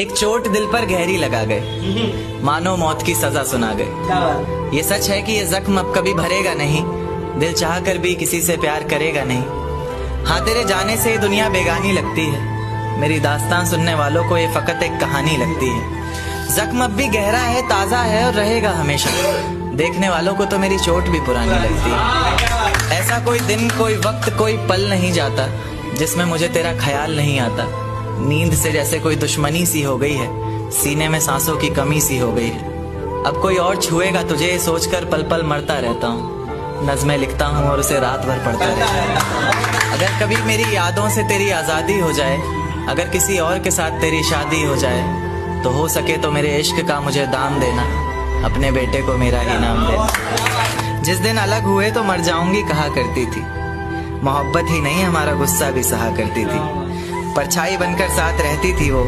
एक चोट दिल पर गहरी लगा गए, मानो मौत की सजा सुना गए। ये सच है कि ये जख्म अब कभी भरेगा नहीं, दिल चाह कर भी किसी से प्यार करेगा नहीं। हाँ, तेरे जाने से दुनिया बेगानी लगती है, मेरी दास्तान सुनने वालों को ये फकत एक कहानी लगती है। जख्म अब भी गहरा है, ताजा है और रहेगा हमेशा, देखने वालों को तो मेरी चोट भी पुरानी लगती है। ऐसा कोई दिन, कोई वक्त, कोई पल नहीं जाता जिसमें मुझे तेरा ख्याल नहीं आता। नींद से जैसे कोई दुश्मनी सी हो गई है, सीने में सांसों की कमी सी हो गई है। अब कोई और छुएगा तुझे सोचकर पल पल मरता रहता हूँ, नज़्में लिखता हूँ और उसे रात भर पढ़ता रहता हूँ। अगर कभी मेरी यादों से तेरी आज़ादी हो जाए, अगर किसी और के साथ तेरी शादी हो जाए, तो हो सके तो मेरे इश्क का मुझे दाम देना, अपने बेटे को मेरा ही नाम देना। जिस दिन अलग हुए तो मर जाऊंगी कहा करती थी, मोहब्बत ही नहीं हमारा गुस्सा भी सहा करती थी। परछाई बनकर साथ रहती थी वो,